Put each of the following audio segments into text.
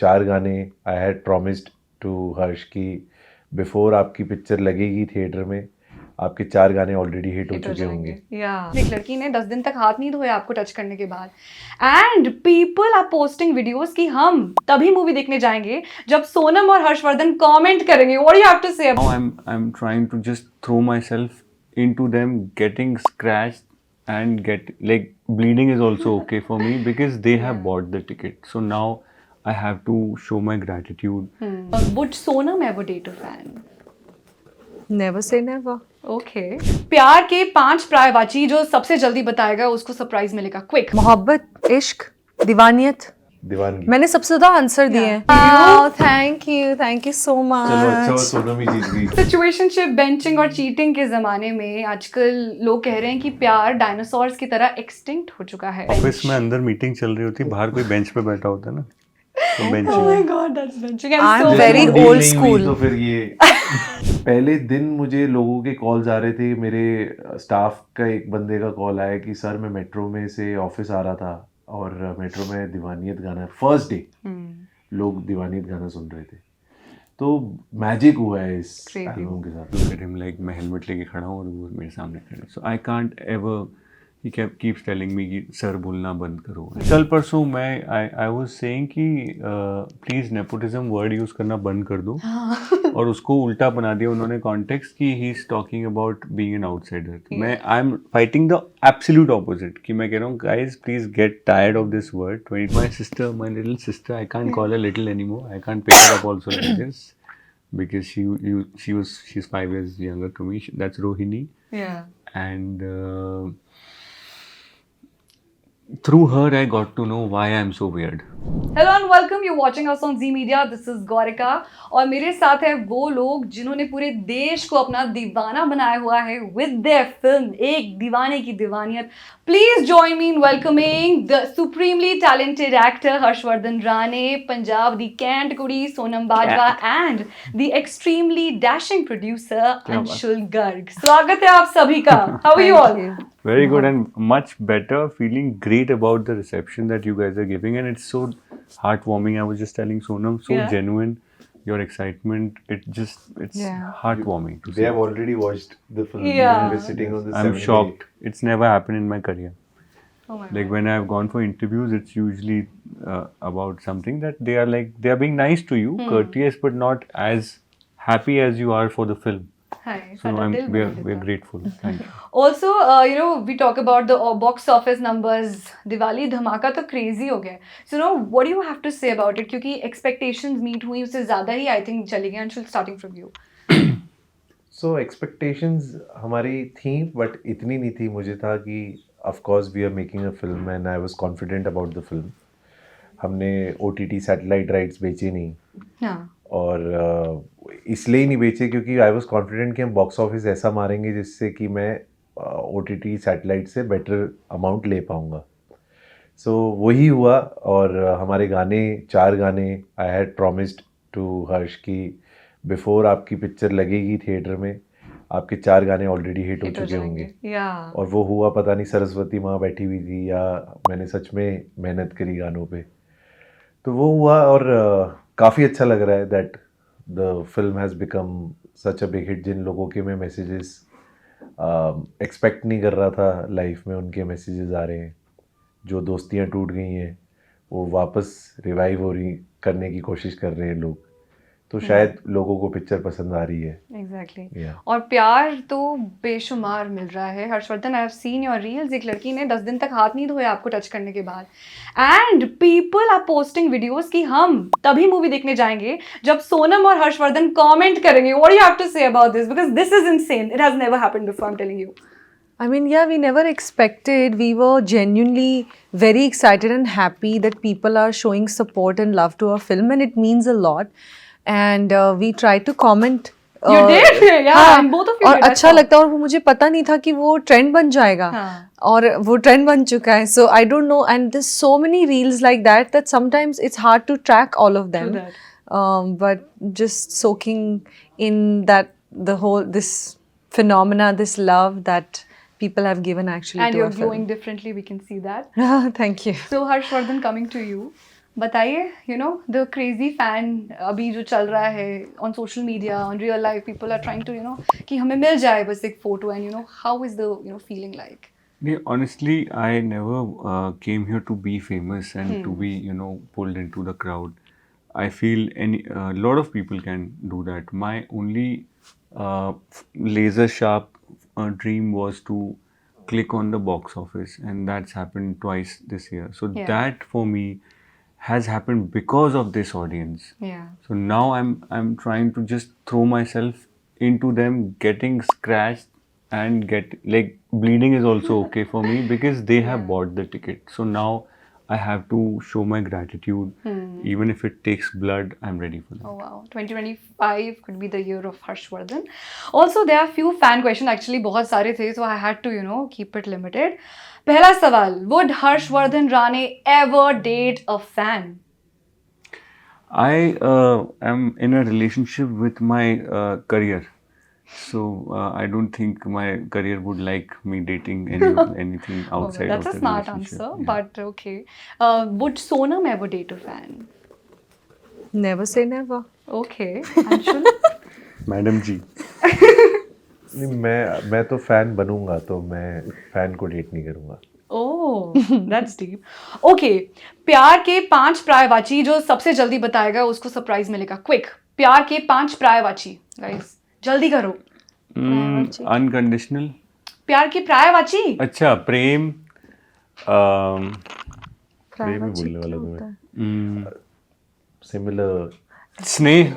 4 गाने I had promised to हर्ष कि before आपकी पिक्चर लगेगी थिएटर में आपके 4 गाने ऑलरेडी हिट हो चुके होंगे। एक लड़की ने 10 दिन तक हाथ नहीं धोया आपको टच करने के बाद, and people are posting videos कि हम तभी मूवी देखने जाएंगे जब सोनम और हर्षवर्धन कमेंट करेंगे. What do you have to say? Now I'm trying to just throw myself into them, getting scratched and get like bleeding is also okay for me because they have bought the ticket. So now I have to show my gratitude. Would Sonam ever date a fan? Never say never. Okay. प्यार के 5 पर्यायवाची जो सबसे जल्दी बताएगा उसको surprise मिलेगा. Quick. मोहब्बत, इश्क, दीवानियत. दीवानगी। मैंने सबसे ज्यादा आंसर दिए हैं. थैंक यू सो चलो अच्छा मच. सोनम ही जीत गई। सिचुएशनशिप, बेंचिंग और चीटिंग के जमाने में आजकल लोग कह रहे हैं कि प्यार डायनासोर्स की तरह एक्सटिंक्ट हो चुका है. ऑफिस में अंदर मीटिंग चल रही होती, बाहर कोई बेंच पे बैठा होता है ना, तो bench Oh my God, that's benching. I'm I'm so very Deal old नहीं हुई school. तो फिर ये पहले दिन मुझे लोगों के कॉल्स आ रहे थे। मेरे स्टाफ का एक बंदे का कॉल आया कि सर मैं मेट्रो में से ऑफिस आ रहा था और मेट्रो में दीवानियत गाना फर्स्ट डे लोग दीवानियत गाना सुन रहे थे। तो मैजिक हुआ है इस Crazy. एल्बम के साथ। look at him like मैं हेलमेट लेके खड़ा हूँ और वो मेरे सामने खड़े हैं. So I can't ever, he keeps telling me कि सर बोलना बंद करो. कल परसों मैं I was saying कि प्लीज नेपोटिज्म वर्ड यूज करना बंद कर दो, और उसको उल्टा बना दिया उन्होंने कॉन्टेक्स्ट कि he is talking about being an outsider. मैं I am fighting the absolute opposite कि मैं कह रहा हूँ guys please get tired of this word. My sister, my little sister, I can't call her little anymore. I can't pick her up also like this because she's 5 years younger to me. That's Rohini. Yeah. And through her I got to know why I'm so weird. Hello and welcome. You're watching us on Z Media. This is Gaurika. और मेरे साथ है वो लोग जिन्होंने पूरे देश को अपना दीवाना बनाया हुआ है with their film एक दीवाने की Deewaniyat. Please join me in welcoming the supremely talented actor Harshvardhan Rane, Punjab the Cant Kudi Sonam Bajwa, and the extremely dashing producer Anshul Garg. स्वागत है आप सभी का. How are you all? Very good and much better. Feeling great about the reception that you guys are giving, and it's so heartwarming. I was just telling Sonam, so Yeah. genuine. Your excitement, it's Yeah. heartwarming to They see. have already watched the film. Yeah. We're sitting on the I'm 7th shocked. day. It's never happened in my career. Oh my Like when I've gone for interviews, it's usually about something that they are being nice to you, courteous, but not as happy as you are for the film. Hi. So we're grateful. Thank you. Also, we talk about the box office numbers. Diwali धमाका तो crazy हो गया. So, what do you have to say about it? क्योंकि expectations meet हुई उससे ज़्यादा ही I think चली गई. Anshul, starting from you. So expectations हमारी थी बट इतनी नहीं थी. मुझे था कि of course we are making a film and I was confident about the film. हमने OTT सैटेलाइट राइट्स बेचे नहीं हाँ. और इसलिए ही नहीं बेचे क्योंकि आई वाज कॉन्फिडेंट कि हम बॉक्स ऑफिस ऐसा मारेंगे जिससे कि मैं OTT सैटेलाइट से बेटर अमाउंट ले पाऊँगा. सो वही हुआ और हमारे गाने 4 गाने आई हैड प्रॉमिस्ड टू हर्ष कि बिफोर आपकी पिक्चर लगेगी थिएटर में आपके 4 गाने ऑलरेडी हिट हो चुके होंगे. Yeah. और वो हुआ. पता नहीं सरस्वती माँ बैठी हुई थी या मैंने सच में मेहनत करी गानों पे, तो वो हुआ. और काफ़ी अच्छा लग रहा है that the film has become such a big hit. जिन लोगों के मैं मैसेजेस एक्सपेक्ट नहीं कर रहा था लाइफ में, उनके मैसेजेस आ रहे हैं. जो दोस्तियां टूट गई हैं वो वापस रिवाइव हो रही करने की कोशिश कर रहे हैं लोग. तो शायद लोगों को पिक्चर पसंद आ रही है. Exactly. Yeah. और प्यार तो बेशुमार मिल रहा है. Harshvardhan, I have seen your reels. एक लड़की ने 10 दिन तक हाथ नहीं धोया आपको टच करने के बाद, and people are posting videos कि हम तभी मूवी देखने जाएंगे जब सोनम और हर्षवर्धन कमेंट करेंगे. What do you have to say about this? Because this is insane. It has never happened before. I am telling you. I mean, yeah, we never expected. We were genuinely very excited and happy that people are showing support and love to our film, and it means a lot. And we tried to comment. You did? Yeah, हाँ, and both of you और did, I अच्छा saw. लगता है. और वो मुझे पता नहीं था कि वो ट्रेंड बन जाएगा. हाँ. और वो ट्रेंड बन चुका है. So I don't know. And there's so many reels like that sometimes it's hard to track all of them. True that. But just soaking in this phenomena, this love that people have given actually And to you're our glowing film. differently, we can see that. Thank you. So Harshvardhan, coming to you, बताइए, you know the crazy fan अभी जो चल रहा है on social media, on real life, people are trying to you know कि हमें मिल जाए बस एक photo, and you know how is the you know feeling like? Yeah, honestly, I never came here to be famous and to be, pulled into the crowd. I feel a lot of people can do that. My only laser sharp dream was to click on the box office, and that's happened twice this year. So Yeah. that for me has happened because of this audience. Yeah. So now I'm trying to just throw myself into them, getting scratched and get like bleeding is also okay for me because they have Yeah. bought the ticket. So now I have to show my gratitude. Even if it takes blood, I'm ready for that. Oh wow, 2025 could be the year of Harshvardhan. Also, there are few fan questions. Actually, बहुत सारे थे, so I had to you know keep it limited. पहला सवाल, would Harshvardhan Rane ever date a fan? I am in a relationship with my career. So I don't think my career would like me dating anything Oh, outside that's of a the smart relationship. answer, Yeah. but okay. Would Sonam ever date a fan? Never say never. Okay, Anshul. Madam G. नहीं, मैं तो fan बनूंगा, तो मैं fan को date नहीं करूंगा. Oh, that's deep. Okay, प्यार के 5 पर्यायवाची जो सबसे जल्दी बताएगा उसको सरप्राइज मिलेगा. Quick, प्यार के 5 पर्यायवाची, guys, जल्दी करो. Unconditional. प्यार के पर्यायवाची. अच्छा, प्रेम. प्रेम ही बोलने वाला तुम्हें. सिमिलर. स्नेह.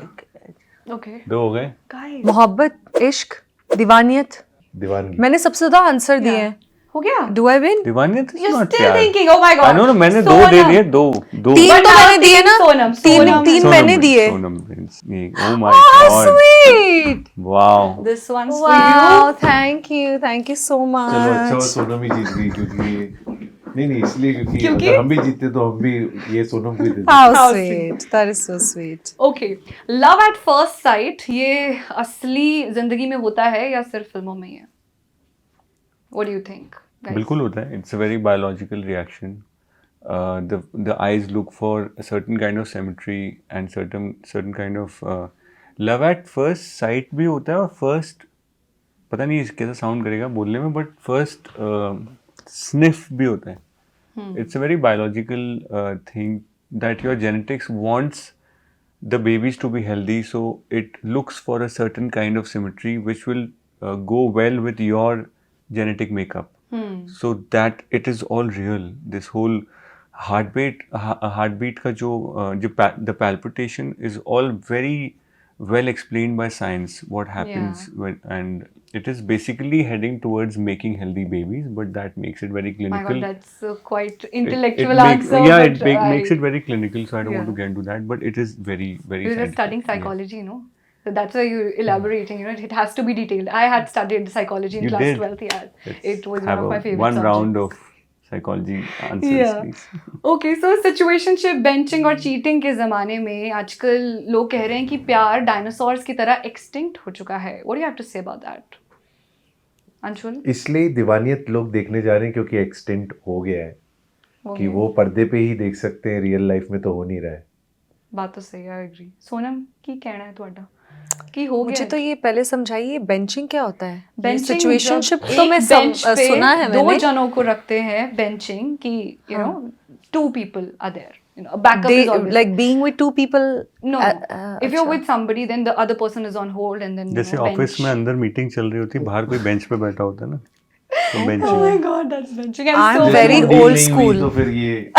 Okay. 2 हो गए. Guys, मोहब्बत, इश्क, दीवानियत. दीवानगी. मैंने सबसे ज्यादा आंसर दिए हैं. हो गया? Do I win? Deewaniyat is You're not still प्यार. thinking, oh my god. I know, मैंने 2 दे दिए. 2. तीन But तो now मैंने दिए ना. Sonam, तीन Sonam. तीन मैंने दिए. Sonam wins. Oh my Oh, god. sweet. Wow. This one's for Wow, you. thank you so much. चलो अच्छा हुआ सोनम ही जीत गई, क्योंकि नहीं इसलिए क्योंकि क्योंकि? अगर हम भी जीते तो हम भी ये सोनम को ही दे देते. How How sweet. That is so sweet. Okay, love at first sight ये असली जिंदगी में होता है या सिर्फ फिल्मों में ही है? What do you think, guys? बिल्कुल होता है. It's a very biological reaction. The eyes look for a certain kind of symmetry and certain kind of love at first sight भी होता है, और first पता नहीं कैसा साउंड करेगा बोलने में, but first sniff भी होता है. It's a very biological thing that your genetics wants the babies to be healthy, so it looks for a certain kind of symmetry which will go well with your genetic makeup. So that it is all real. This whole heartbeat का जो the palpitation is all very well explained by science. What happens when, and it is basically heading towards making healthy babies, but that makes it very My god, clinical. that's a quite It intellectual makes, answer. yeah, but it makes it very clinical, so I don't want to Yeah. get into that, but it is very very You were scientific. studying Yeah. psychology, you know? So that's why you're elaborating, you know, it has to be detailed. I had studied psychology in You class did. 12th, yeah. Let's It was have one of my favorite one subjects. round of psychology answers, Yeah. please. Okay, so situationship, benching और cheating के ज़माने में आजकल लोग कह रहे हैं कि प्यार डायनासोर्स की तरह extinct हो चुका है. What do you have to say about that? Anshul? इसलिए दीवानियत लोग देखने जा रहे हैं क्योंकि एक्सटेंट हो गया है, हो कि गया। वो पर्दे पे ही देख सकते हैं, रियल लाइफ में तो हो नहीं रहा है. बात तो सही है, आई एग्री. सोनम की कहना है ਤੁਹਾਡਾ कि हो गया मुझे तो ये पहले समझाइए बेंचिंग क्या होता है. बेंचिंग सिचुएशनशिप जब तो एक मैं bench पे सुना है दो मैंने. जनों को रखते हैं बेंचिंग कि you know 2 people are there, you know, a backup They is always like being with 2 people. no, if you're अच्छा. with somebody then the other person is on hold and then जैसे office में अंदर meeting चल रही होती है, बाहर कोई बेंच पे बैठा होता है ना, तो oh my benching. god, that's benching. I'm I'm so very जैसे वो old deal नहीं हुई school. तो फिर ये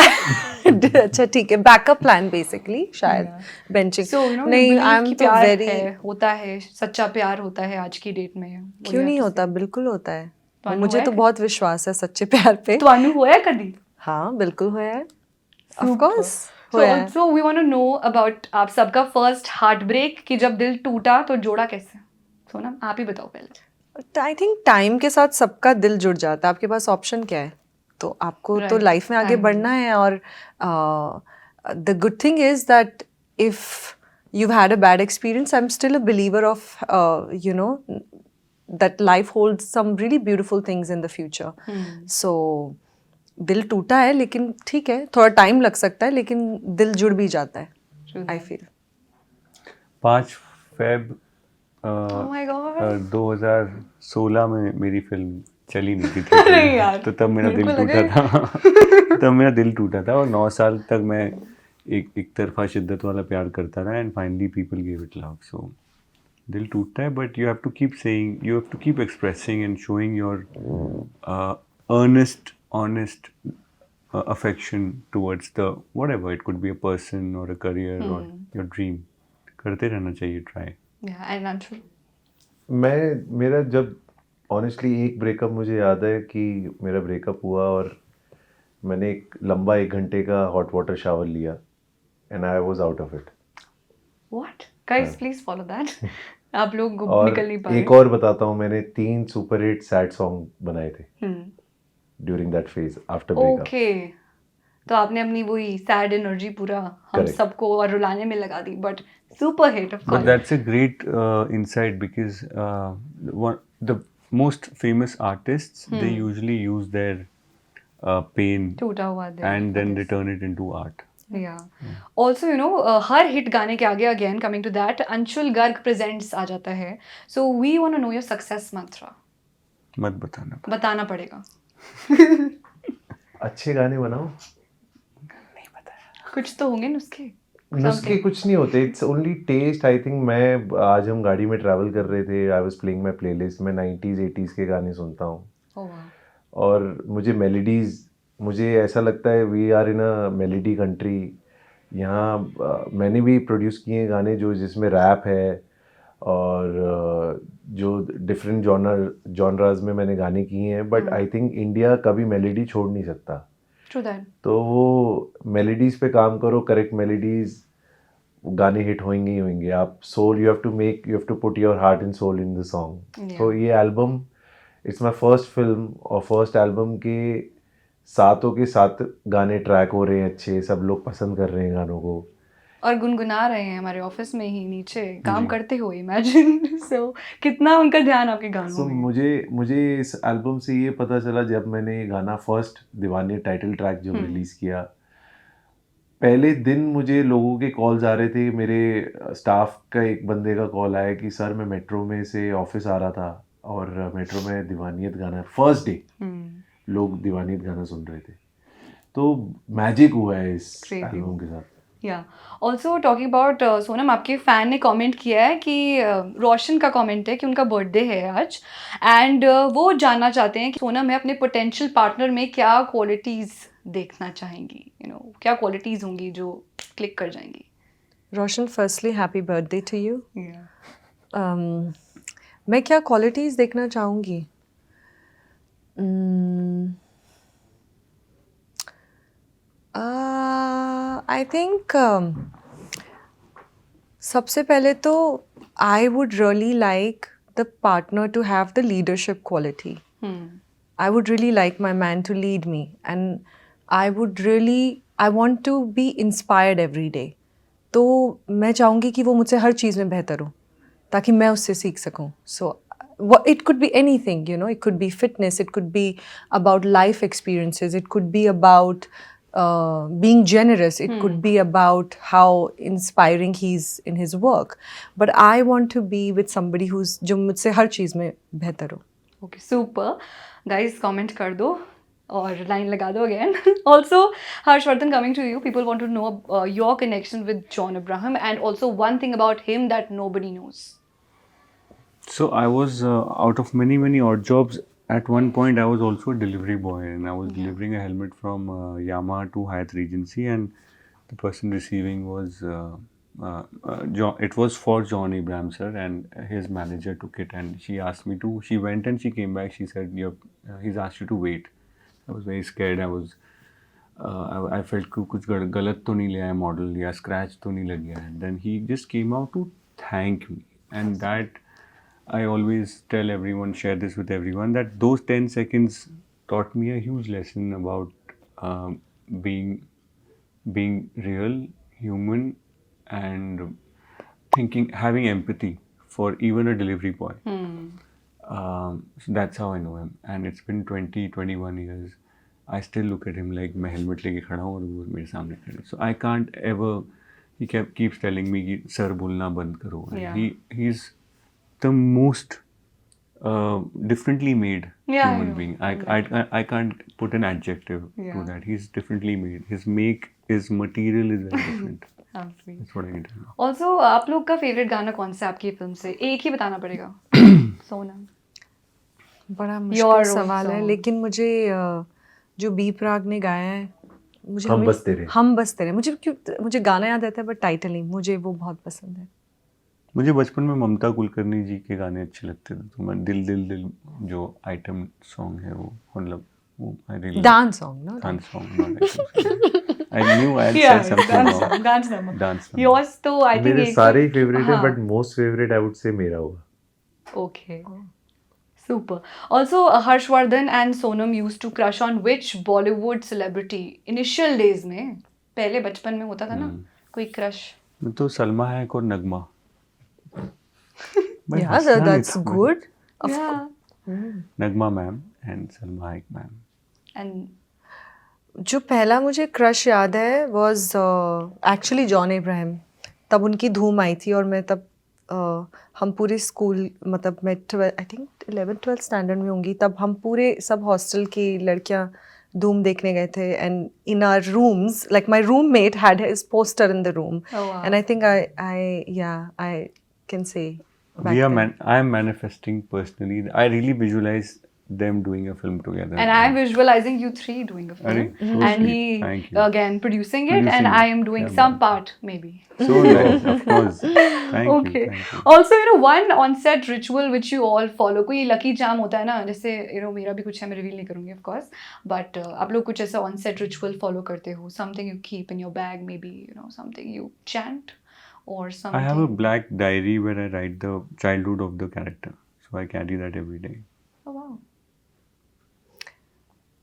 अच्छा ठीक है, बैकअप प्लान बेसिकली शायद बेंचिंग. so you know नहीं, believe आई एम कि तो प्यार वेरी. है, होता है, सच्चा प्यार होता है आज की डेट में. क्यों नहीं होता, बिल्कुल होता है. और ਤੁਹਾਨੂੰ मुझे है तो कि- बहुत विश्वास है सच्चे प्यार पे. ਤੁਹਾਨੂੰ ਹੋਇਆ कभी? हाँ बिल्कुल होया है. ऑफ कोर्स So होया है. also we want to know about आप सबका फर्स्ट हार्ट ब्रेक कि जब दिल टूटा तो जोड़ा कैसे? सोनम आप ही बताओ पहले. आई थिंक टाइम के साथ सबका दिल जुड़ जाता है. आपके पास ऑप्शन क्या है? तो आपको तो Right. लाइफ में आगे Time. बढ़ना है. और the good thing is that if you've had a bad experience, I'm still a believer of you know that life holds some really beautiful things in the future. So दिल टूटा है, लेकिन ठीक है, थोड़ा टाइम लग सकता है, लेकिन दिल जुड़ भी जाता है, I feel. 5 Feb Oh my God. 2016 में मेरी फिल्म चली नहीं थी नहीं थिएटर यार, में, तो तब मेरा मेरे दिल को टूटा लगा था. तब मेरा दिल टूटा था और 9 साल तक मैं एक तरफा शिद्दत वाला प्यार करता रहा and finally people give it love. So दिल टूटता है, but you have to keep saying, you have to keep expressing and showing your earnest, honest affection towards the whatever. It could be a person or a career or your dream. करते रहना चाहिए try. Yeah, and Anshul. मेरा जब honestly एक breakup मुझे याद है कि मेरा ब्रेकअप हुआ और मैंने एक लंबा 1 घंटे का हॉट वाटर शावर लिया and I was out of it. What? Guys, please follow that. आप लोग और निकल नहीं पा रहे. एक और बताता हूँ, मैंने 3 सुपर हिट सैड सॉन्ग बनाए थे hmm. During that phase after breakup. Okay. तो आपने अपनी वही सैड एनर्जी पूरा हम Correct. सबको और रुलाने में लगा दी, but super hit of But course. that's a great insight because the most famous artists they usually use their pain टूटा हुआ दिल. and then they turn it into art. Yeah. Also, you know, हर hit गाने के आगे again coming to that Anshul Garg presents आ जाता है. So we want to know your success mantra. मत बताना. बताना पड़ेगा. अच्छे गाने बनाओ. कुछ तो होंगे नुस्खे. नुस्खे कुछ नहीं होते, it's only taste. I think मैं आज हम गाड़ी में ट्रैवल कर रहे थे, I was playing my playlist. मैं 90s 80s के गाने सुनता हूँ Oh, wow. और मुझे मेलोडीज, मुझे ऐसा लगता है we are in a melody country. यहाँ मैंने भी प्रोड्यूस किए हैं गाने जो जिसमें रैप है और जो डिफरेंट जॉनराज में मैंने गाने किए हैं, बट आई थिंक इंडिया कभी मेलोडी छोड़ नहीं सकता. True that. तो वो मेलोडीज पे काम करो, करेक्ट मेलोडीज, गाने हिट होंगे ही होंगे. आप soul, you have to put your heart and soul in the song. Yeah. तो ये album, it's my first film और फर्स्ट एल्बम के 7 के 7 गाने ट्रैक हो रहे हैं अच्छे, सब लोग पसंद कर रहे हैं गानों को. और गुनगुना रहे हैं हमारे ऑफिस में ही नीचे काम करते हुए. इमेजिन. सो कितना उनका ध्यान आपके सो गानों में. मुझे इस एल्बम से ये पता चला जब मैंने ये गाना फर्स्ट दीवानी टाइटल ट्रैक जब रिलीज़ किया, पहले दिन मुझे लोगों के कॉल्स आ रहे थे. मेरे स्टाफ का एक बंदे का कॉल आया कि सर मैं मेट्रो में से ऑफिस आ रहा था और मेट्रो में दीवानियत गाना फर्स्ट डे लोग दीवानियत गाना सुन रहे थे. तो मैजिक हुआ है इस Crazy. एल्बम के साथ. या ऑल्सो टॉकिंग अबाउट सोनम, आपके फ़ैन ने कमेंट किया है कि रोशन का कमेंट है कि उनका बर्थडे है आज एंड वो जानना चाहते हैं कि सोनम में अपने पोटेंशियल पार्टनर में क्या क्वालिटीज़ देखना चाहेंगी. यू नो, क्या क्वालिटीज़ होंगी जो क्लिक कर जाएंगी. Roshan, firstly happy birthday to you. Yeah. मैं क्या क्वालिटीज़ देखना चाहूँगी? आई थिंक सबसे पहले तो I would really like the partner to have the leadership quality. I would really like my man to lead me, and I want to be inspired every day. तो मैं चाहूँगी कि वो मुझसे हर चीज़ में बेहतर हो ताकि मैं उससे सीख सकूँ. So it could be anything, you know, it could be fitness, it could be about life experiences, it could be about being generous, it could be about how inspiring he's in his work. But I want to be with somebody who's जो मुझसे हर चीज़ में बेहतर हो. Okay, super. Guys comment कर दो और line लगा दो again. Also Harshvardhan, coming to you, people want to know your connection with John Abraham and also one thing about him that nobody knows. So I was out of many odd jobs. At one point, I was also a delivery boy, and I was delivering a helmet from Yamaha to Hyatt Regency, and the person receiving was it was for John Abraham sir, and his manager took it, and she asked me to. She went and she came back. She said, "He's asked you to wait." I was very scared. I felt कि कुछ गलत तो नहीं लिया है model या scratch तो नहीं लग गया है. Then he just came out to thank me, and that. I always tell everyone, share this with everyone, that those 10 seconds taught me a huge lesson about being real, human, and having empathy for even a delivery boy. So that's how I know him, and it's been 21 years. I still look at him like मैं helmet लेके खड़ा हूँ और वो मेरे सामने खड़े हैं. So I can't ever. He keeps telling me कि सर बोलना बंद करो. And Yeah. he's the most differently made Yeah, human yeah. being. I can't put an adjective Yeah. to that. He's differently made. His make, his material is very different. How sweet. That's what I can tell you. Also आप लोग का favourite गाना कौन सा है आपकी film से? एक ही बताना पड़ेगा. सोनम. बड़ा Your मुश्किल own सवाल है song. लेकिन मुझे जो बी प्राग ने गाया है मुझे हम हमें- बस तेरे। हम बस तेरे मुझे गाना याद आता है बट टाइटल नहीं, मुझे वो बहुत पसंद है. मुझे बचपन में ममता कुलकर्णी जी के गाने अच्छे लगते थे. तो मैं दिल दिल दिल जो आइटम सॉन्ग है वो मतलब वो आई रियली डांस सॉन्ग ना dance song not item. I knew I Yeah, said something wrong. dance number. Dance Yours तो I think मेरे एक सारे ही फेवरेट है हाँ. But most favourite I would say मेरा हुआ. Okay. Super. Also, Harshvardhan and Sonam used to crush on which Bollywood celebrity? Initial days में, पहले बचपन में होता था ना, कोई crush. मैं तो सलमा हैक और नगमा. भाई Yeah, हंसना नहीं that's था. good. Yeah. Nagma ma'am and Salma hack ma'am. And जो पहला मुझे क्रश याद है वाज एक्चुअली जॉन इब्राहिम. तब उनकी धूम आई थी और मैं तब हम पूरे स्कूल मतलब मैं 12 आई थिंक 11th-12th स्टैंडर्ड में होंगी. तब हम पूरे सब हॉस्टल की लड़कियां धूम देखने गए थे and in our rooms like my roommate had his poster in the room Oh, wow. And I think I can say I am manifesting personally. I really visualize them doing a film together. And I'm visualizing you three doing a film. Arey, so And sweet. he Thank you. again producing it and Producing I it. am doing Yeah, some man. part maybe. So nice, of course. Thank Okay. you. Thank you. Also, one on-set ritual which you all follow. कोई lucky charm होता है ना, जैसे मेरा भी कुछ है, मैं reveal नहीं करूँगी of course. But आप लोग कुछ ऐसा on-set ritual follow करते हो? Something you keep in your bag, maybe something you chant or something. I have a black diary where I write the childhood of the character. So I carry that every day. Oh wow.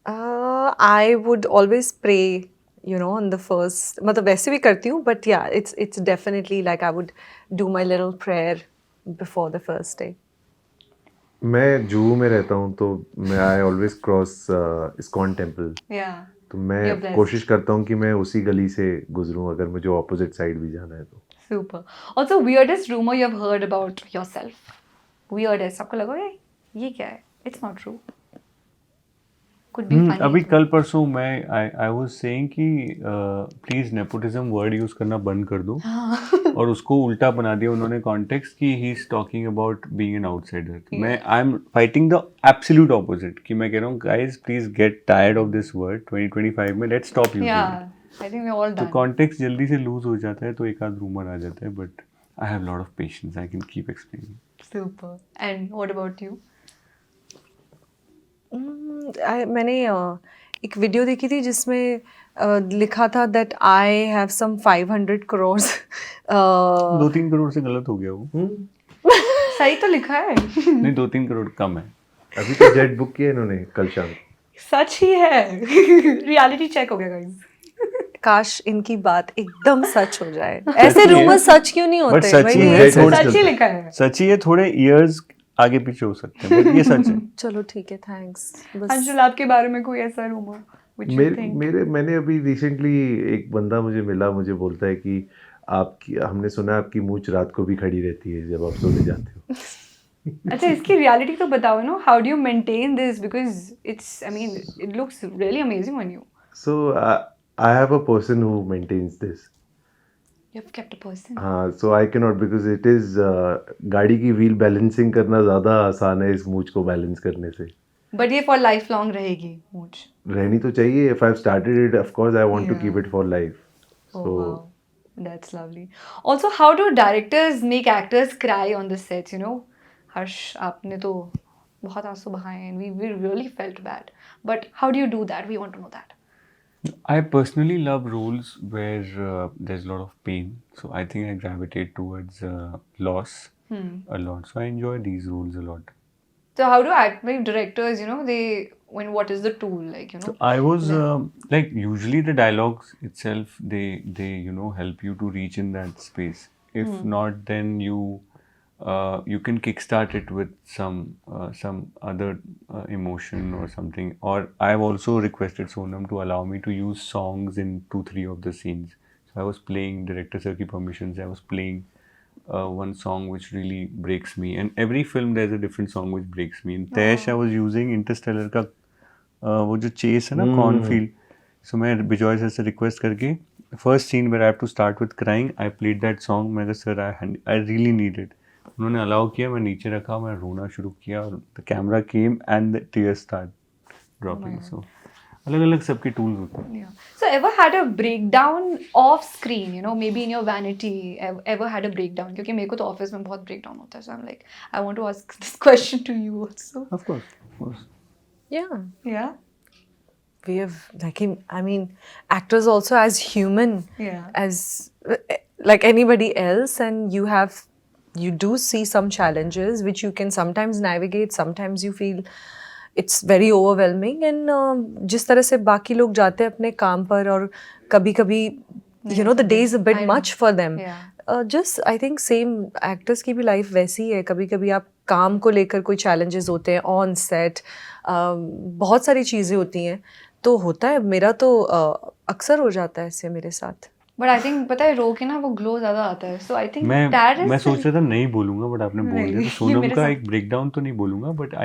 I would always pray, on the first. मतलब वैसे भी करती हूँ, but yeah, it's definitely like I would do my little prayer before the first day. मैं जुहू में रहता हूँ तो मैं I always cross ISKCON temple. Yeah. तो You're मैं blessed. कोशिश करता हूँ कि मैं उसी गली से गुजरूँ अगर मुझे ऑपोजिट साइड भी जाना है तो. Super. Also, weirdest rumor you have heard about yourself? Weirdest. आपको लगा ये क्या है? It's not true. Could be funny. अभी कल परसों मैं I was saying कि प्लीज नेपोटिज्म वर्ड यूज करना बंद कर दो. और उसको उल्टा बना दिया उन्होंने कॉन्टेक्स्ट कि he is talking about being an outsider. मैं I am fighting the absolute opposite कि मैं कह रहा हूँ guys please get tired of this word 2025 में let's stop using. Yeah. I think we're all तो done. कॉन्टेक्स्ट जल्दी से लूज हो जाता है तो एक आध रूमर आ जाता है but I have lot of patience. I can keep explaining. Super. And what about you? मैंने एक वीडियो देखी थी जिसमें लिखा था that I have some 500 crores. 2-3 crore से गलत हो गया वो. सही तो लिखा है. नहीं 2-3 करोड़ कम है. अभी तो जेट बुक किया इन्होंने कल शाम. सच ही है. रियलिटी चेक हो गया गाइस. काश इनकी बात एकदम सच हो जाए. ऐसे रूमर सच क्यों नहीं होते? सच ही वही- है. सच ही लिखा है. सच ही है. थोड़े इयर्स आगे पीछे हो सकते हैं बट ये सच है. चलो ठीक है, थैंक्स. बस अंशुल आपके बारे में कोई ऐसा रूमर which you think? मैंने अभी रिसेंटली एक बंदा मुझे मिला, मुझे बोलता है कि आपकी हमने सुना है आपकी मूंछ रात को भी खड़ी रहती है जब आप सोने जाते हो. अच्छा इसकी रियलिटी तो बताओ ना. How do you maintain this because it's I mean it looks really amazing on you. So I have a person who maintains this. You have kept a person. हाँ, so I cannot because it is गाड़ी की wheel balancing करना ज़्यादा आसान है इस मूंछ को balance करने से. बट ये फॉर लाइफ लॉन्ग रहेगी मूंछ. रहनी तो चाहिए. If I've started it, of course I want to Yeah. keep it for life. Oh, So wow. That's lovely. Also, how do directors make actors cry on the sets, Harsh, आपने तो बहुत आंसू बहाए and we really felt bad. But how do you do that? We want to know that. I personally love roles where there's a lot of pain. So I think I gravitate towards loss a lot. So I enjoy these roles a lot. So how do directors, what is the tool like, So I was like usually the dialogues itself they help you to reach in that space. If not, then you you can kickstart it with some other emotion or something. Or I've also requested Sonam to allow me to use songs in 2-3 of the scenes. So I was playing director sir ki permission se I was playing one song which really breaks me, and every film there's a different song which breaks me. In Tesh I was using Interstellar का वो जो chase है ना cornfield, so मैं Bijoy sir से request करके first scene where I have to start with crying I played that song. मैं कहा sir I really need it. उन्होंने अलाउ किया, मैं नीचे रखा, मैं रोना शुरू किया और the camera came and the tears start dropping. So अलग अलग सबके टूल्स होते हैं. Yeah. So ever had a breakdown off screen, you know, maybe in your vanity, ever had a breakdown? क्योंकि मेरे को तो ऑफिस में बहुत breakdown होता है, so I'm like, I want to ask this question to you also. Of course. Yeah. Yeah. We have, like, I mean, actors also as human Yeah. as like anybody else, and you do see some challenges which you can sometimes navigate, sometimes you feel it's very overwhelming, and जिस तरह से बाकी लोग जाते हैं अपने काम पर और कभी कभी you know the day is a bit I know. much for them. Yeah. Just I think same actors की भी लाइफ वैसी ही है. कभी कभी आप काम को लेकर कोई challenges होते हैं ऑन सेट, बहुत सारी चीज़ें होती हैं, तो होता है. मेरा तो अक्सर हो जाता है ऐसे मेरे साथ. But I think पता है रो के ना वो ग्लो ज्यादा आता है, so I think that is मैं सोच रहा था नहीं बोलूंगा, बट आपने बोल दिया. तो ये सोनम मेरे का साथ- एक ब्रेकडाउन तो नहीं बोलूंगा, but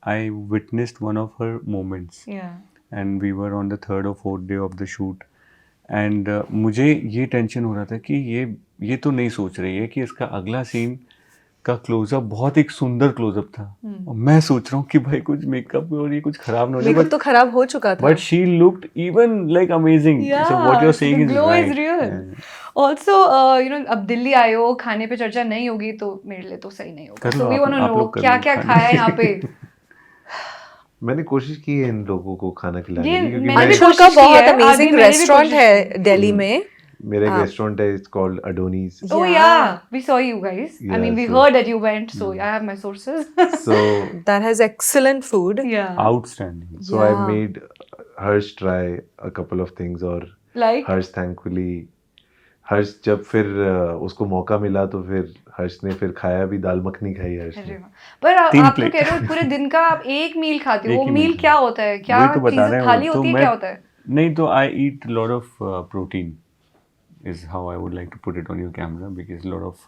I witnessed one of her moments. Yeah. And we were on the 3rd or 4th day of the shoot. एंड मुझे ये टेंशन हो रहा था कि ये तो नहीं सोच रही है कि इसका अगला सीन का क्लोजअप बहुत एक सुंदर क्लोजअप था, और मैं सोच रहा हूँ कि भाई कुछ मेकअप और ये कुछ खराब ना हो जाए. मेकअप तो खराब हो चुका था. But she looked even like amazing. Yeah, so what you are saying the is glow is right. real. Also, you know, अब दिल्ली आए हो, खाने पे चर्चा नहीं होगी तो मेरे लिए तो सही नहीं होगा. कर So लो we आप- want to आप know लोग कर क्या लो क्या खाने। खाया है यहाँ पे. मैंने कोशिश की है इन लोगों को खाना खिलाने ये की, क्योंकि मैंने भी मेरे- अंशुल का कोशिश की बहुत है, अमेजिंग आदि मैंने भी रेस्टोरेंट कोशिश है दिल्ली में. मेरा एक हाँ. रेस्टोरेंट है, it's called Adonis. Oh Yeah. yeah, we saw you guys. I Yeah, mean, we so- heard that you went, so I have my sources. So That has excellent food. Yeah. Outstanding. so I Yeah. made Harsh try a couple of things, और Like. हर्ष thankfully हर्ष जब फिर उसको मौका मिला तो फिर हर्ष ने फिर खाया भी, दाल मखनी खाई हर्ष अरे ने. वाह. पर तीन आप तो plate. कह रहे हो पूरे दिन का आप एक मील खाते हो. एक वो ही मील meal क्या होता है? क्या वही तो बता चीजें रहे हैं खाली वो. होती है? तो क्या होता है? नहीं तो I eat lot of protein is how I would like to put it on your camera, because a lot of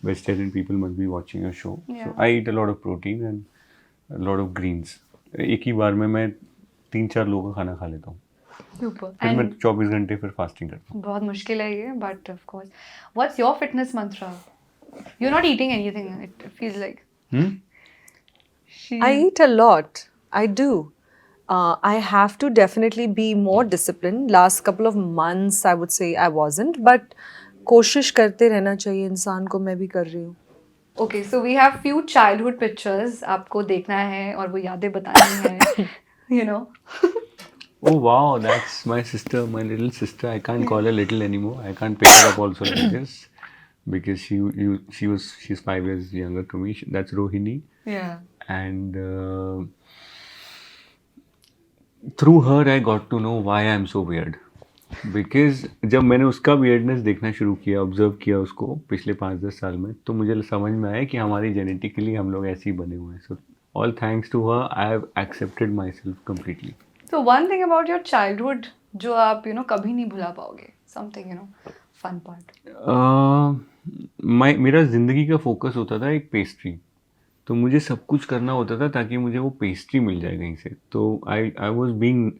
vegetarian people must be watching your show. Yeah. So I eat a lot of protein and a lot of greens. एक ही बार में मैं 3-4 लोगों का खाना खा लेता हूँ. Super. फिर मैं And 24 घंटे फिर फास्टिंग करता हूँ. बहुत मुश्किल है ये, but of course. What's your fitness mantra? You're not eating anything. It feels like. She. I eat a lot. I do. I have to definitely be more disciplined. Last couple of months, I would say I wasn't, but कोशिश करते रहना चाहिए इंसान को. मैं भी कर रही हूँ. Okay, so we have few childhood pictures. आपको देखना है और वो यादें बतानी है. You know. Oh wow, that's my sister, my little sister. I can't call her little anymore. I can't pick her up also like this, because she's 5 years younger to me. That's Rohini. Yeah. And through her I got to know why I'm so weird. Because जब मैंने उसका weirdness देखना शुरू किया, observe किया उसको पिछले 5-10 साल में, तो मुझे समझ में आया कि हमारी जेनेटिकली हम लोग ऐसे ही बने हुए हैं. So all thanks to her I have accepted myself completely. So one thing about your childhood जो आप कभी नहीं भुला पाओगे. Something fun part. मेरा ज़िंदगी का फोकस होता था एक पेस्ट्री. तो मुझे सब कुछ करना होता था ताकि मुझे वो पेस्ट्री मिल जाए कहीं से. तो I was being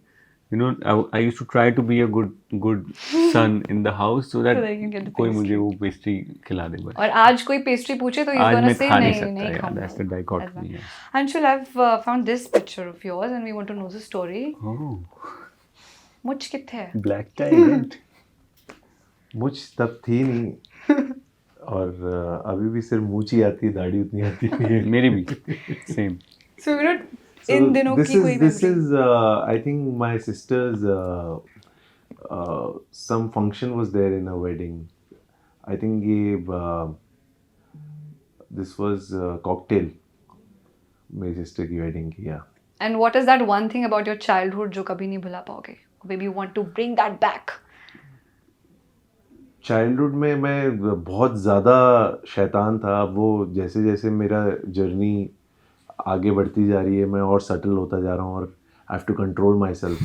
I used to try to be a good son in the house, so So that you get that the कोई pastry. मुझे वो पेस्ट्री खिला दे. बस और आज कोई पेस्ट्री पूछे तो आज मैं से खा नहीं नहीं सकता नहीं यार. खाऊंगा. That's the dichotomy. Anshul, I've found this picture of yours and we want to know the story. मुझ किथे है? Black tie. मुझ तब थी नहीं, और अभी भी सिर्फ मूंछ ही आती है, दाढ़ी उतनी आती नहीं है. मेरी भी सेम. So इन दिनों की कोई this memory? is I think my sister's some function was there in a wedding. I think this was cocktail मेरी सिस्टर की wedding की. Yeah. And what is that one thing about your childhood जो कभी नहीं भुला पाओगे? Maybe you want to bring that back. Childhood में मैं बहुत ज़्यादा शैतान था। वो जैसे जैसे मेरा जर्नी आगे बढ़ती जा रही है, मैं और सटल होता जा रहा हूँ और I have to control myself.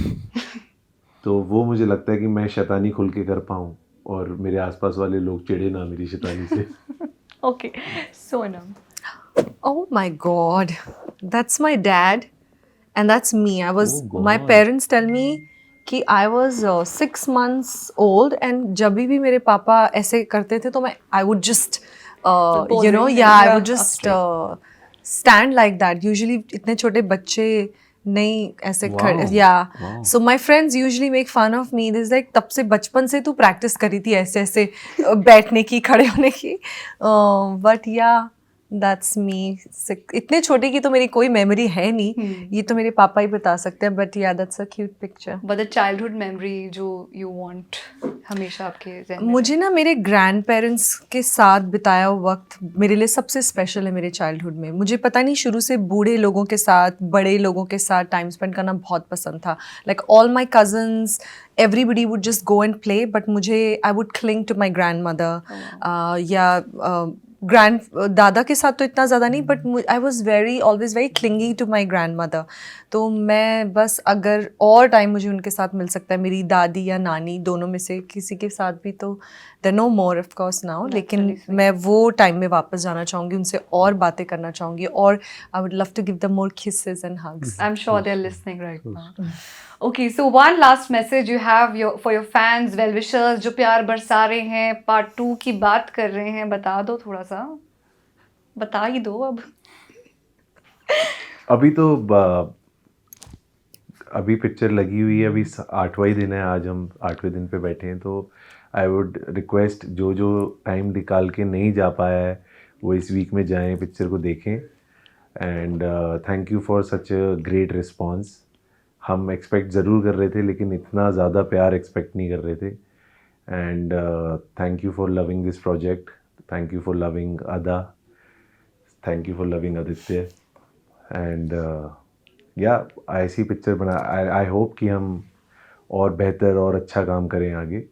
तो वो मुझे लगता है कि मैं शैतानी खुल के कर पाऊँ और मेरे आसपास वाले लोग चिढ़े ना मेरी शैतानी से। Okay, Sonam. Oh my God, that's my dad, and that's me. Oh My God. parents tell me कि I was 6 months old, and जब भी मेरे पापा ऐसे करते थे तो मैं I would just posing, I yeah, would just stand like that. Usually इतने छोटे बच्चे नहीं ऐसे Wow. Wow. So my friends usually make fun of me. This like तब से बचपन से तू practice करी थी ऐसे ऐसे बैठने की, खड़े होने की. But yeah, that's me. इतने छोटे की तो मेरी कोई मेमोरी है नहीं. ये तो मेरे पापा ही बता सकते हैं. But yeah, that's a cute picture. But the childhood memory जो you want हमेशा आपके ज़हन में मुझे ना मेरे ग्रैंड पेरेंट्स के साथ बिताया हुआ वक्त मेरे लिए सबसे स्पेशल है मेरे चाइल्डहुड में. मुझे पता नहीं शुरू से बूढ़े लोगों के साथ, बड़े लोगों के साथ टाइम स्पेंड करना बहुत पसंद था. Like all my cousins, everybody would just go and play, but मुझे I would cling to my grandmother या ग्रैंड दादा के साथ तो इतना ज़्यादा नहीं, but I was always very clingy to my grandmother. तो मैं बस अगर और टाइम मुझे उनके साथ मिल सकता है, मेरी दादी या नानी दोनों में से किसी के साथ भी, तो they know more of course now, लेकिन मैं वो टाइम में वापस जाना चाहूँगी, उनसे और बातें करना चाहूँगी, और I would love to give them more kisses and hugs. I'm sure they're listening right now. Okay, so one last message you have for your fans, well-wishers जो प्यार बरसा रहे हैं, पार्ट 2 की बात कर रहे हैं, बता दो थोड़ा सा, बता ही दो अब. अभी पिक्चर लगी हुई है, अभी 8वां ही दिन है, आज हम 8वें दिन पे बैठे हैं. तो आई वुड रिक्वेस्ट जो टाइम निकाल के नहीं जा पाया है वो इस वीक में जाएं, पिक्चर को देखें. And thank you for such a great response. हम एक्सपेक्ट ज़रूर कर रहे थे लेकिन इतना ज़्यादा प्यार एक्सपेक्ट नहीं कर रहे थे. And thank you for loving this project, thank you for loving Ada, thank you for loving Aditya. And या ऐसी पिक्चर बना, आई होप कि हम और बेहतर और अच्छा काम करें आगे,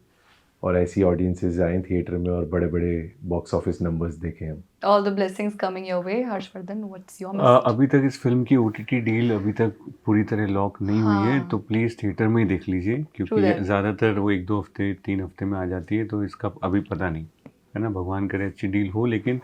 और ऐसी ऑडियंसेस आएँ थिएटर में और बड़े बड़े बॉक्स ऑफिस नंबर्स देखें हम. All the blessings coming your way. Harshvardhan, what's your message? अभी तक इस फिल्म की OTT डील अभी तक पूरी तरह लॉक नहीं हुई है, हाँ. तो प्लीज़ थिएटर में ही देख लीजिए, True क्योंकि that. ज़्यादातर वो 1-2 हफ्ते 3 हफ्ते में आ जाती है, तो इसका अभी पता नहीं है ना. भगवान करे अच्छी डील हो, लेकिन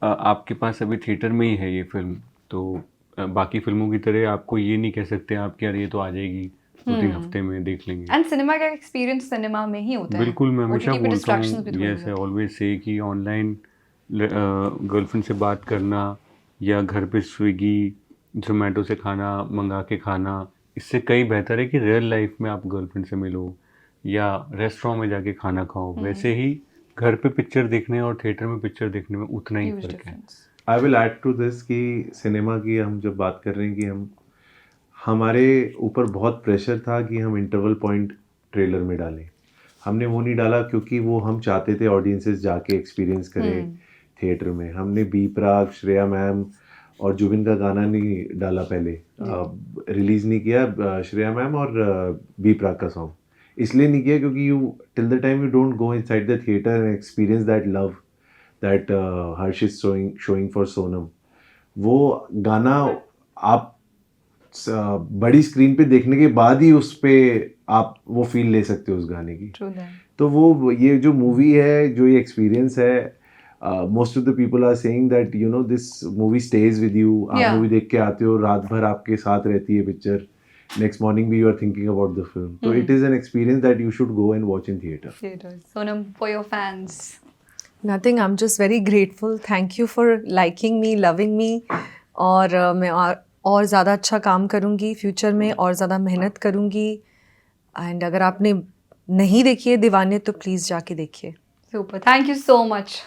आपके पास अभी थिएटर में ही है ये फिल्म, तो बाकी फिल्मों की तरह आपको ये नहीं कह सकते आप कि यार ये तो आ जाएगी 2-3 हफ्ते में देख लेंगे. And cinema का experience सिनेमा में ही होता है. बिल्कुल, मैं हमेशा OTT पे बोलता distractions भी हूँ, थोड़ी यस आई होती ऑलवेज से, कि ऑनलाइन गर्लफ्रेंड से बात करना या घर पे स्विगी जोमेटो से खाना मंगा के खाना, इससे कई बेहतर है कि रियल लाइफ में आप गर्लफ्रेंड से मिलो या रेस्टोरेंट में जाके खाना खाओ. वैसे ही घर पे पिक्चर देखने और थिएटर में पिक्चर देखने में उतना ही Huge फर्क है. difference. I will add to this कि सिनेमा की हम जब बात कर रहे हैं कि हमारे ऊपर बहुत प्रेशर था कि हम इंटरवल पॉइंट ट्रेलर में डालें. हमने वो नहीं डाला क्योंकि वो हम चाहते थे ऑडियंसेस जाके एक्सपीरियंस करें थिएटर में. हमने बी प्राक, श्रेया मैम और जुबिन का गाना नहीं डाला पहले, रिलीज़ नहीं किया श्रेया मैम और बी प्राक का सॉन्ग. इसलिए नहीं किया क्योंकि you till the time you don't go inside the theatre and experience that love that Harsh is showing for Sonam, वो गाना आप बड़ी स्क्रीन पे देखने के बाद ही उस पे आप वो फील ले सकते हो उस गाने की. True that. तो वो ये जो मूवी है, जो ये एक्सपीरियंस है, most of the people are saying that you know this movie stays with you. आप Yeah. मूवी देख के आते हो, रात भर आपके साथ रहती है पिक्चर, नेक्स्ट मॉर्निंग भी you are thinking about the film. तो it is an experience that you should go and watch in theatre. Theaters. Sonam, for your fans. Nothing, I'm just very grateful. Thank you for liking me, loving me. और मैं और ज़्यादा अच्छा काम करूँगी future में, और ज़्यादा मेहनत करूँगी. एंड अगर आपने नहीं देखी है दीवाने तो प्लीज़ जाके देखिए. Super. Thank you so much.